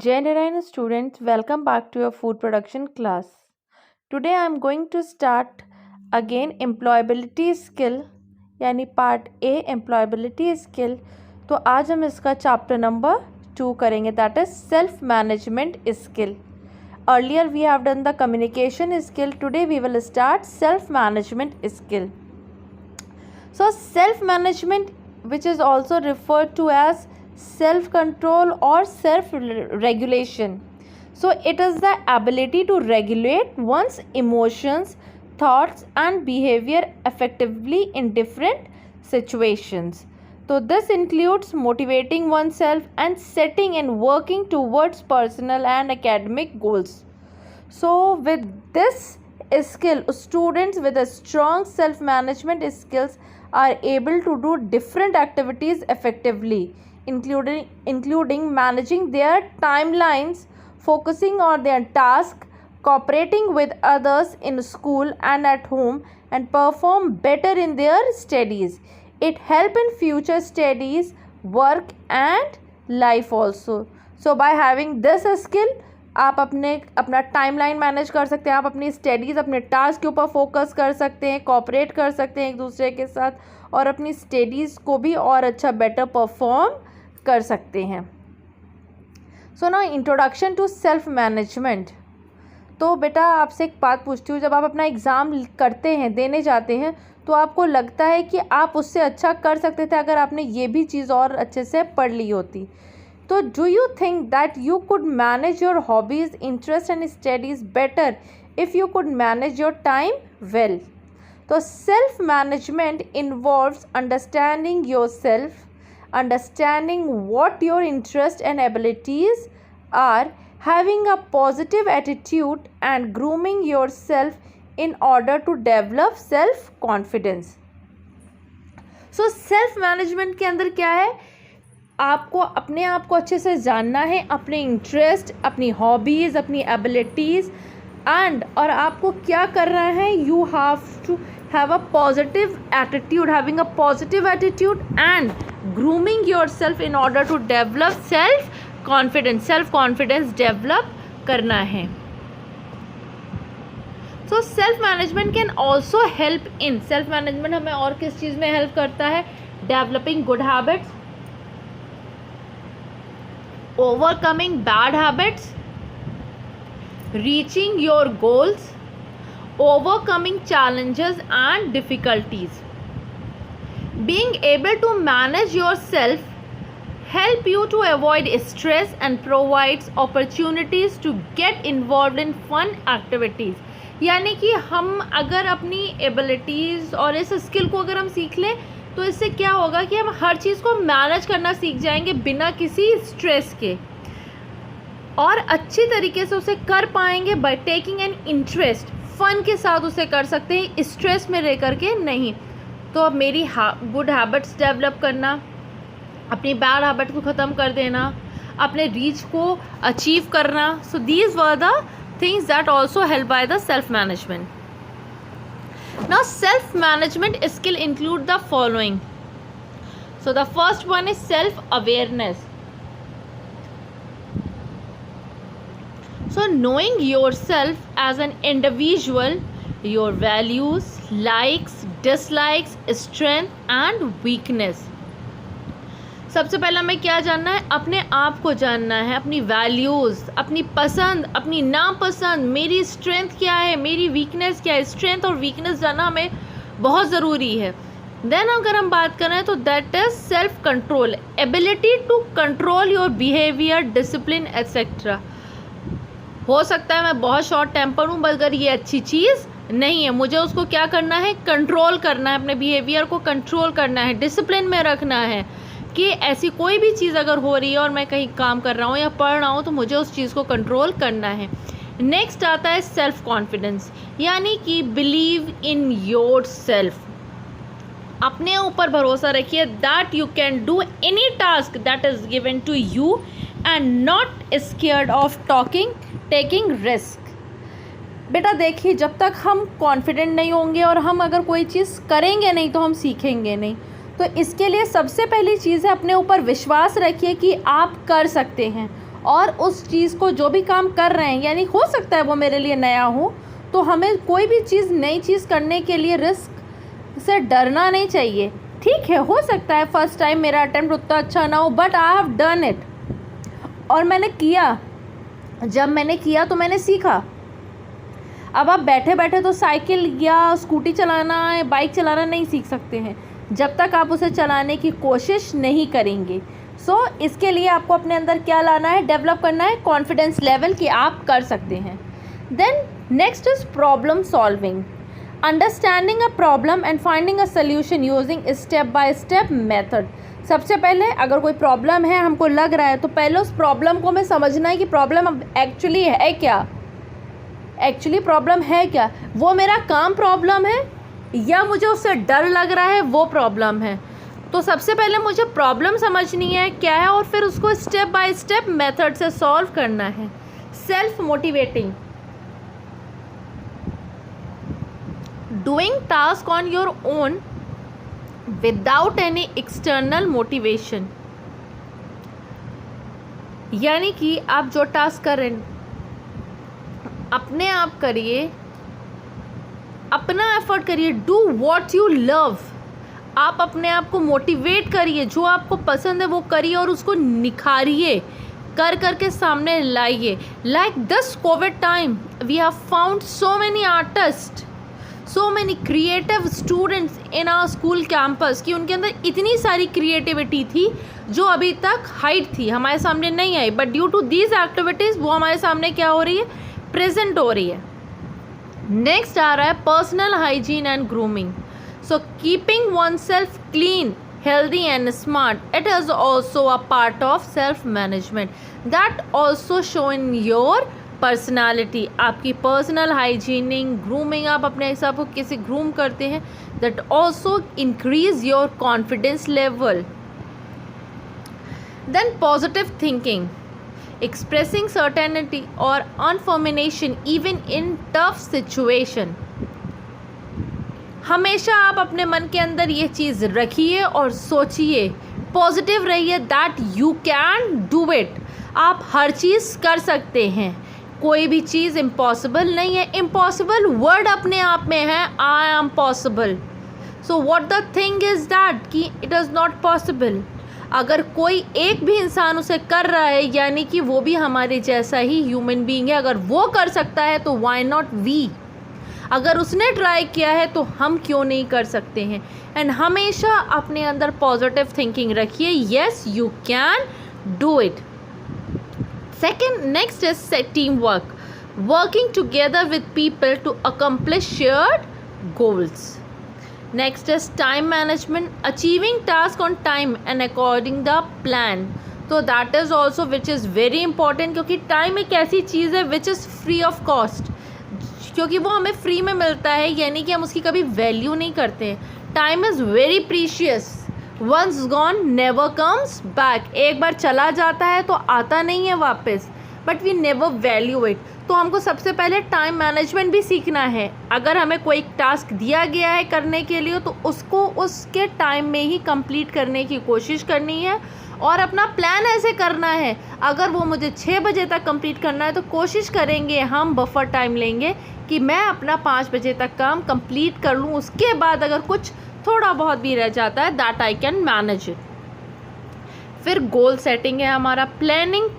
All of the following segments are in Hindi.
Jai Narayan students, welcome back to your food production class. Today I am going to start again employability skill यानी पार्ट ए employability skill. तो आज हम इसका चैप्टर नंबर 2 करेंगे, that is self management skill. Earlier we have done the communication skill. Today we will start self management skill. So self management, which is also referred to as self control or self regulation. So it is the ability to regulate one's emotions, thoughts and behavior effectively in different situations. So this includes motivating oneself and setting and working towards personal and academic goals. So with this skill, students with a strong self management skills are able to do different activities effectively, including managing their timelines, focusing on their task, cooperating with others in school and at home, and perform better in their studies. It helps in future studies, work and life also. So by having this skill, आप अपना टाइमलाइन मैनेज कर सकते हैं, आप अपनी स्टडीज़, अपने टास्क के ऊपर फोकस कर सकते हैं, कोऑपरेट कर सकते हैं एक दूसरे के साथ, और अपनी स्टडीज़ को भी और अच्छा बेटर परफॉर्म कर सकते हैं. So now introduction to self management. तो बेटा आपसे एक बात पूछती हूँ, जब आप अपना एग्ज़ाम करते हैं, देने जाते हैं, तो आपको लगता है कि आप उससे अच्छा कर सकते थे अगर आपने ये भी चीज़ और अच्छे से पढ़ ली होती. तो do you think that you could manage your hobbies, interest and studies better if you could manage your time well? तो self management involves understanding your self, understanding what your interests and abilities are, having a positive attitude and grooming yourself in order to develop self confidence. So self management के अंदर क्या है? आपको अपने आप को अच्छे से जानना है, अपने इंटरेस्ट, अपनी हॉबीज़, अपनी एबिलिटीज़ और आपको क्या करना है. You have to have a positive attitude, having a positive attitude and grooming yourself in order to develop self confidence develop करना है. So self management can also help in, self management हमें और किस चीज़ में हेल्प करता है? Developing good habits, overcoming bad habits, reaching your goals, overcoming challenges and difficulties. Being able to manage yourself help you to avoid stress and provides opportunities to get involved in fun activities. यानी कि हम अगर अपनी एबिलिटीज़ और इस स्किल को अगर हम सीख लें तो इससे क्या होगा कि हम हर चीज़ को मैनेज करना सीख जाएंगे बिना किसी स्ट्रेस के, और अच्छी तरीके से उसे कर पाएंगे बाय टेकिंग एन इंटरेस्ट. फ़न के साथ उसे कर सकते हैं, स्ट्रेस में रह करके नहीं. तो अब मेरी गुड हैबिट्स डेवलप करना, अपनी बैड हैबिट को ख़त्म कर देना, अपने रीच को अचीव करना. So these were the things that also help by the self management. Now self management skill include the following. So the first one is self awareness. So knowing yourself as an individual, your values, likes, dislikes, strength and weakness. सबसे पहला हमें क्या जानना है? अपने आप को जानना है, अपनी वैल्यूज़, अपनी पसंद, अपनी नापसंद, मेरी स्ट्रेंथ क्या है, मेरी वीकनेस क्या है. स्ट्रेंथ और वीकनेस जानना हमें बहुत ज़रूरी है. देन अगर हम बात करें तो that is self control, ability to control your behaviour, discipline etcetera. हो सकता है मैं बहुत शॉर्ट टेम्पर हूँ, मगर ये अच्छी चीज़ नहीं है. मुझे उसको क्या करना है? कंट्रोल करना है, अपने बिहेवियर को कंट्रोल करना है, डिसिप्लिन में रखना है कि ऐसी कोई भी चीज़ अगर हो रही है और मैं कहीं काम कर रहा हूँ या पढ़ रहा हूँ तो मुझे उस चीज़ को कंट्रोल करना है. नेक्स्ट आता है सेल्फ कॉन्फिडेंस, यानी कि बिलीव इन योर सेल्फ. अपने ऊपर भरोसा रखिए that you can do any task that is given to you and not scared of taking risk. बेटा देखिए, जब तक हम कॉन्फिडेंट नहीं होंगे और हम अगर कोई चीज़ करेंगे नहीं तो हम सीखेंगे नहीं. तो इसके लिए सबसे पहली चीज़ है अपने ऊपर विश्वास रखिए कि आप कर सकते हैं और उस चीज़ को जो भी काम कर रहे हैं, यानी हो सकता है वो मेरे लिए नया हो, तो हमें कोई भी चीज़ नई चीज़ करने के लिए रिस्क से डरना नहीं चाहिए। ठीक है, हो सकता है फर्स्ट टाइम मेरा अटेम्प्ट उतना अच्छा ना हो, but I have done it, और मैंने किया। जब मैंने किया तो मैंने सीखा। अब आप बैठे बैठे तो साइकिल या स्कूटी चलाना या बाइक चलाना नहीं सीख सकते हैं जब तक आप उसे चलाने की कोशिश नहीं करेंगे। सो इसके लिए आपको अपने अंदर क्या लाना है, डेवलप करना है कॉन्फिडेंस लेवल कि आप कर सकते हैं। Then next is problem solving, understanding a problem and finding a solution using step by step method. सबसे पहले अगर कोई प्रॉब्लम है, हमको लग रहा है, तो पहले उस प्रॉब्लम को हमें समझना है कि प्रॉब्लम अब एक्चुअली है क्या, एक्चुअली प्रॉब्लम है क्या, वो मेरा काम प्रॉब्लम है या मुझे उससे डर लग रहा है वो प्रॉब्लम है। तो सबसे पहले मुझे प्रॉब्लम समझनी है क्या है, और फिर उसको स्टेप बाय स्टेप मेथड से सॉल्व करना है। Self motivating, doing task on your own without any external motivation, यानी कि आप जो टास्क कर रहे हैं अपने आप करिए, अपना एफर्ट करिए, डू व्हाट यू लव। आप अपने आप को मोटिवेट करिए, जो आपको पसंद है वो करिए और उसको निखारिए, कर करके सामने लाइए। Like this COVID time we have found so many artist, so many creative students in our school campus कि उनके अंदर इतनी सारी क्रिएटिविटी थी जो अभी तक हाइड थी, हमारे सामने नहीं आई, but due to these activities वो हमारे सामने क्या हो रही है, प्रेजेंट हो रही है। नेक्स्ट आ रहा है personal hygiene and grooming. So keeping one self clean, healthy and smart, it is also a part of self management that also show in your personality। आपकी पर्सनल हाइजीनिंग, ग्रूमिंग, आप अपने हिसाब को कैसे ग्रूम करते हैं, that also increase your confidence level। then positive thinking, expressing certainty or affirmation even in tough situation। हमेशा आप अपने मन के अंदर ये चीज़ रखिए और सोचिए, पॉजिटिव रहिए that you can do it. आप हर चीज़ कर सकते हैं, कोई भी चीज़ इम्पॉसिबल नहीं है। इम्पॉसिबल वर्ड अपने आप में है I am possible. So what the thing is that कि इट इज़ नॉट पॉसिबल। अगर कोई एक भी इंसान उसे कर रहा है यानी कि वो भी हमारे जैसा ही ह्यूमन बीइंग है। अगर वो कर सकता है तो व्हाई नॉट वी। अगर उसने ट्राई किया है तो हम क्यों नहीं कर सकते हैं। एंड हमेशा अपने अंदर पॉजिटिव थिंकिंग रखिए, yes you can do it. Second, next is team work, working together with people to accomplish shared goals. Next is time management, achieving task on time and according the plan. तो that is also which is very important, क्योंकि टाइम एक ऐसी चीज़ है which is free of cost, क्योंकि वो हमें फ्री में मिलता है, यानी कि हम उसकी कभी वैल्यू नहीं करते हैं। Time is very precious, once gone never comes back. एक बार चला जाता है तो आता नहीं है वापस, but we never value it. तो हमको सबसे पहले टाइम मैनेजमेंट भी सीखना है। अगर हमें कोई टास्क दिया गया है करने के लिए तो उसको उसके टाइम में ही कंप्लीट करने की कोशिश करनी है और अपना प्लान ऐसे करना है। अगर वो मुझे 6 बजे तक कंप्लीट करना है तो कोशिश करेंगे, हम बफर टाइम लेंगे कि मैं अपना 5 बजे तक काम कंप्लीट कर लूँ। उसके बाद अगर कुछ थोड़ा बहुत भी रह जाता है that I can manage it. फिर गोल सेटिंग है हमारा, planning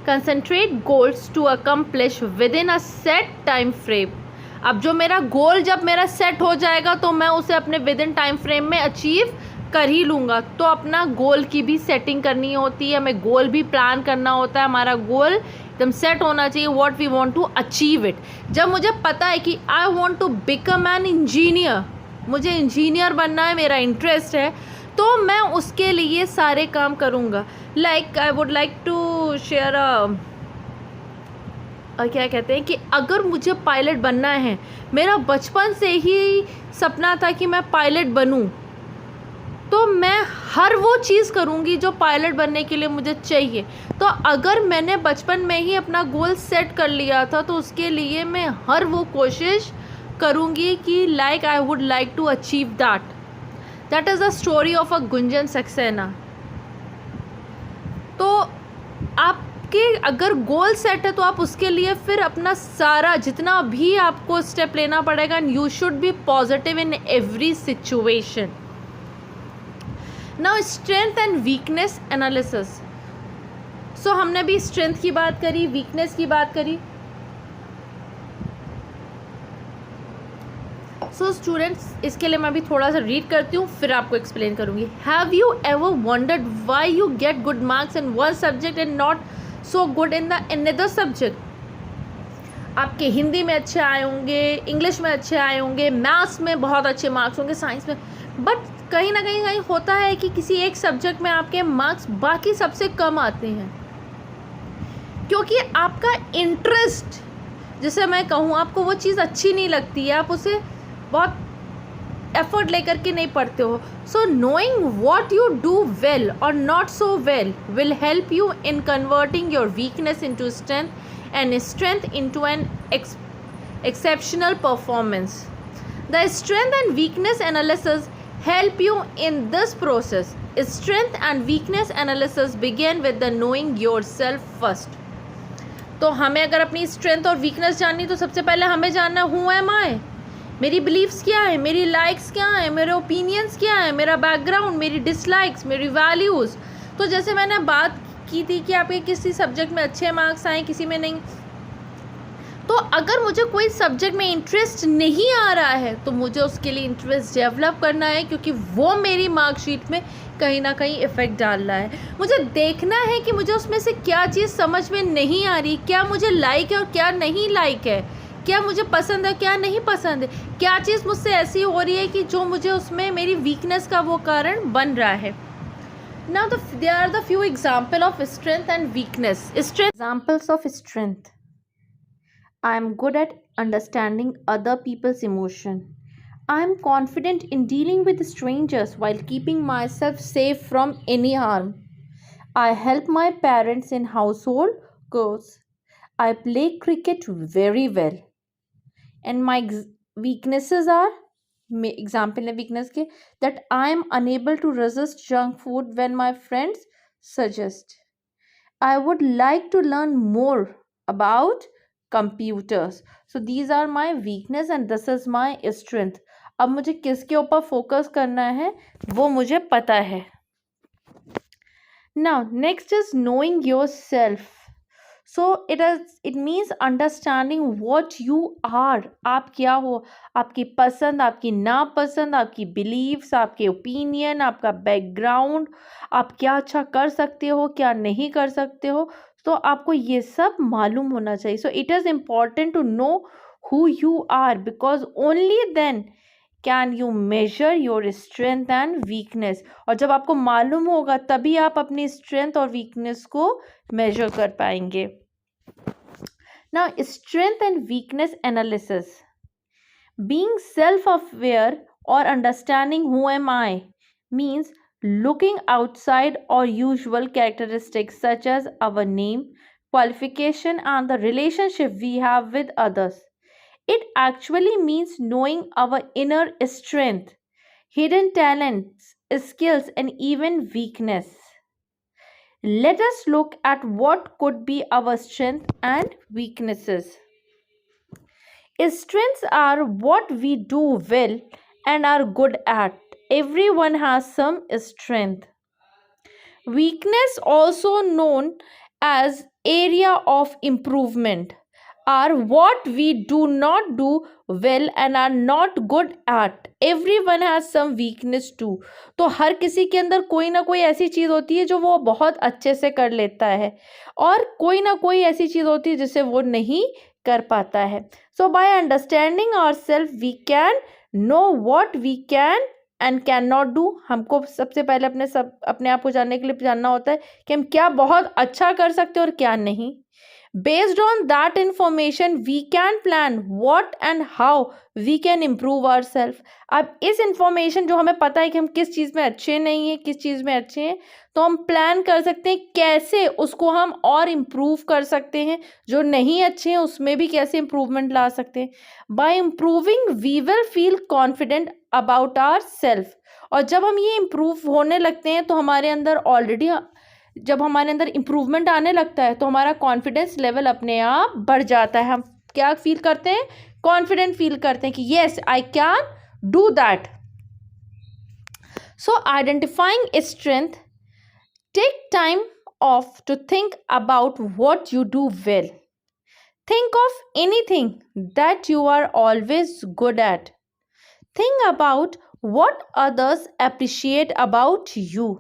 concentrate goals to accomplish within a set time frame. अब जो मेरा गोल जब मेरा सेट हो जाएगा तो मैं उसे अपने विद इन टाइम फ्रेम में अचीव कर ही लूँगा। तो अपना गोल की भी सेटिंग करनी होती है, हमें गोल भी प्लान करना होता है। हमारा गोल एकदम सेट होना चाहिए, what we want to achieve it. जब मुझे पता है कि I want to become an engineer, मुझे इंजीनियर बनना है, मेरा इंटरेस्ट है, तो मैं उसके लिए सारे काम करूँगा। Like I would like to share क्या कहते हैं कि अगर मुझे पायलट बनना है, मेरा बचपन से ही सपना था कि मैं पायलट बनूं, तो मैं हर वो चीज़ करूँगी जो पायलट बनने के लिए मुझे चाहिए। तो अगर मैंने बचपन में ही अपना गोल सेट कर लिया था तो उसके लिए मैं हर वो कोशिश करूँगी कि like I would like to achieve that is the story of a Gunjan Saxena. तो आप आपके अगर गोल सेट है तो आप उसके लिए फिर अपना सारा जितना भी आपको स्टेप लेना पड़ेगा, and you should be positive in every situation. Now strength and weakness analysis. So हमने भी स्ट्रेंथ की बात करी, वीकनेस की बात करी. सो स्टूडेंट्स, इसके लिए मैं भी थोड़ा सा रीड करती हूँ, फिर आपको एक्सप्लेन करूँगी. Have you ever wondered why you get good marks in one subject and not so good in the another subject? आपके हिंदी में अच्छे आए होंगे, इंग्लिश में अच्छे आए होंगे, मैथ्स में बहुत अच्छे मार्क्स होंगे, साइंस में, बट कहीं ना कहीं होता है कि किसी एक सब्जेक्ट में आपके मार्क्स बाकी सबसे कम आते हैं, क्योंकि आपका इंटरेस्ट, जैसे मैं कहूँ, आपको वो चीज़ अच्छी नहीं लगती है, आप उसे बहुत एफर्ट लेकर के नहीं पढ़ते हो. So knowing what you do well और not so well will help you in converting your weakness into strength and strength into an exceptional performance. The strength and weakness analysis help you in this process. Strength and weakness analysis begin with the knowing yourself first. तो हमें अगर अपनी स्ट्रेंथ और वीकनेस जाननी, तो सबसे पहले हमें जानना हु एम आई, मेरी बिलीव्स क्या है, मेरी लाइक्स क्या है, मेरे ओपिनियंस क्या है, मेरा बैकग्राउंड, मेरी डिसलाइक्स, मेरी वैल्यूज़. तो जैसे मैंने बात की थी कि आपके किसी सब्जेक्ट में अच्छे मार्क्स आए, किसी में नहीं, तो अगर मुझे कोई सब्जेक्ट में इंटरेस्ट नहीं आ रहा है तो मुझे उसके लिए इंटरेस्ट डेवलप करना है, क्योंकि वो मेरी मार्कशीट में कहीं ना कहीं इफ़ेक्ट डाल रहा है. मुझे देखना है कि मुझे उसमें से क्या चीज़ समझ में नहीं आ रही, क्या मुझे लाइक है और क्या नहीं लाइक है, क्या मुझे पसंद है क्या नहीं पसंद है, क्या चीज़ मुझसे ऐसी हो रही है कि जो मुझे उसमें मेरी वीकनेस का वो कारण बन रहा है. Now there are the few example of strength and weakness. Examples of strength. I am good at understanding other people's emotion. I am confident in dealing with strangers while keeping myself safe from any harm. I help my parents in household chores. I play cricket very well. And my weaknesses are, example weakness ke, that I am unable to resist junk food when my friends suggest. I would like to learn more about computers. So these are my weakness and this is my strength. अब मुझे किसके ऊपर फोकस करना है वो मुझे पता है. Now next is knowing yourself. So it means understanding what you are. आप क्या हो, आपकी पसंद, आपकी नापसंद, आपकी बिलीव्स, आपके ओपिनियन, आपका बैकग्राउंड, आप क्या अच्छा कर सकते हो, क्या नहीं कर सकते हो, तो आपको ये सब मालूम होना चाहिए. So it is important to know who you are, because only then can you measure your strength and weakness. और जब आपको मालूम होगा तभी आप अपनी स्ट्रेंथ और वीकनेस को मेजर कर पाएंगे. Now strength and weakness analysis. Being self aware और understanding who am I means looking outside our usual characteristics such as our name, qualification and the relationship we have with others. It actually means knowing our inner strength, hidden talents, skills and even weakness. Let us look at what could be our strength and weaknesses. Strengths are what we do well and are good at. Everyone has some strength. Weakness, also known as area of improvement, are what we do not do well and are not good at. Everyone has some weakness too. तो हर किसी के अंदर कोई ना कोई ऐसी चीज़ होती है जो वो बहुत अच्छे से कर लेता है, और कोई ना कोई ऐसी चीज़ होती है जिसे वो नहीं कर पाता है. So by understanding ourselves we can know what we can and can not do. हमको सबसे पहले अपने आप को जानने के लिए जानना होता है कि हम क्या बहुत अच्छा कर सकते हैं और क्या नहीं. Based on that information we can plan what and how we can improve our self. अब इस इंफॉर्मेशन जो हमें पता है कि हम किस चीज़ में अच्छे नहीं हैं, किस चीज़ में अच्छे हैं, तो हम प्लान कर सकते हैं कैसे उसको हम और इम्प्रूव कर सकते हैं. जो नहीं अच्छे हैं उसमें भी कैसे इम्प्रूवमेंट ला सकते हैं. By improving we will feel confident about our self. और जब हम ये इम्प्रूव होने लगते हैं तो हमारे अंदर ऑलरेडी जब हमारे अंदर इम्प्रूवमेंट आने लगता है तो हमारा कॉन्फिडेंस लेवल अपने आप बढ़ जाता है। हम क्या फील करते हैं? कॉन्फिडेंट फील करते हैं कि yes I can do that. So identifying strength, take time off to think about what you do well. Think of anything that you are always good at. Think about what others appreciate about you.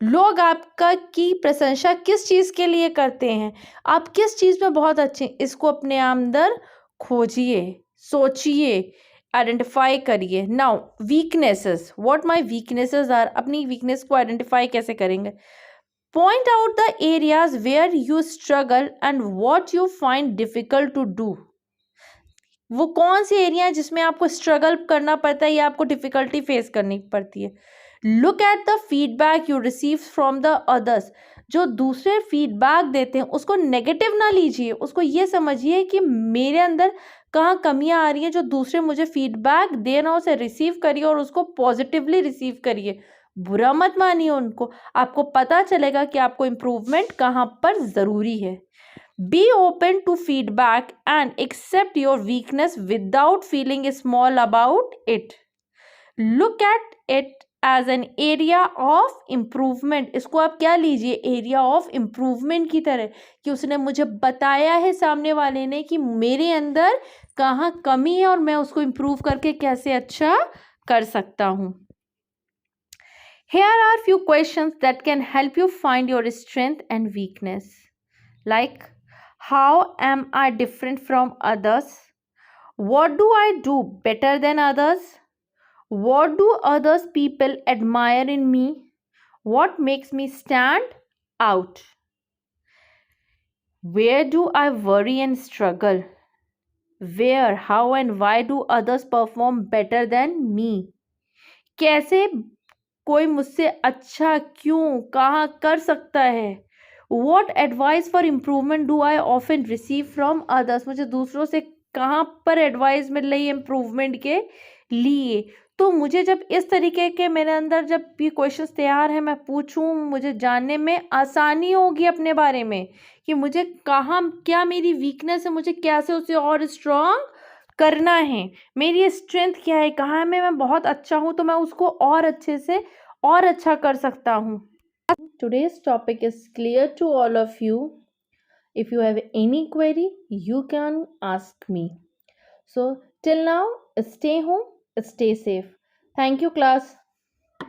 लोग आपका की प्रशंसा किस चीज़ के लिए करते हैं, आप किस चीज़ में बहुत अच्छे हैं, इसको अपने अंदर खोजिए, सोचिए, आइडेंटिफाई करिए। Now weaknesses, what my weaknesses are, अपनी वीकनेस को आइडेंटिफाई कैसे करेंगे? Point out the areas where you struggle and what you find difficult to do. वो कौन सी एरिया है जिसमें आपको स्ट्रगल करना पड़ता है या आपको डिफिकल्टी फेस करनी पड़ती है। Look at the feedback you receive from the others. जो दूसरे फीडबैक देते हैं उसको नेगेटिव ना लीजिए, उसको ये समझिए कि मेरे अंदर कहाँ कमियां आ रही हैं, जो दूसरे मुझे फीडबैक दे रहे हैं उसे रिसीव करिए और उसको पॉजिटिवली रिसीव करिए, बुरा मत मानिए उनको। आपको पता चलेगा कि आपको इम्प्रूवमेंट कहाँ पर ज़रूरी है। Be open to feedback and accept your weakness without feeling small about it. Look at it as an area of improvement. इसको आप क्या लीजिए? एरिया ऑफ इम्प्रूवमेंट की तरह, कि उसने मुझे बताया है सामने वाले ने कि मेरे अंदर कहाँ कमी है और मैं उसको इम्प्रूव करके कैसे अच्छा कर सकता हूँ। Here are few questions that can help you find your strength and weakness. Like, how am I different from others? What do I do better than others? What do others people admire in me? What makes me stand out? Where do I worry and struggle? Where, how and why do others perform better than me? कैसे कोई मुझसे अच्छा क्यों कहाँ कर सकता है? What advice for improvement do I often receive from others? मुझे दूसरों से कहाँ पर एडवाइस मिल रही है इम्प्रूवमेंट के लिए? तो मुझे जब इस तरीके के मेरे अंदर जब भी क्वेश्चंस तैयार हैं, मैं पूछूं, मुझे जानने में आसानी होगी अपने बारे में कि मुझे कहाँ क्या मेरी वीकनेस है, मुझे कैसे उसे और स्ट्रॉन्ग करना है, मेरी स्ट्रेंथ क्या है, कहाँ में मैं बहुत अच्छा हूँ तो मैं उसको और अच्छे से और अच्छा कर सकता हूँ। Today's topic is clear to all of you. If you have any query, you can ask me. So till now, stay home, stay safe. Thank you, class.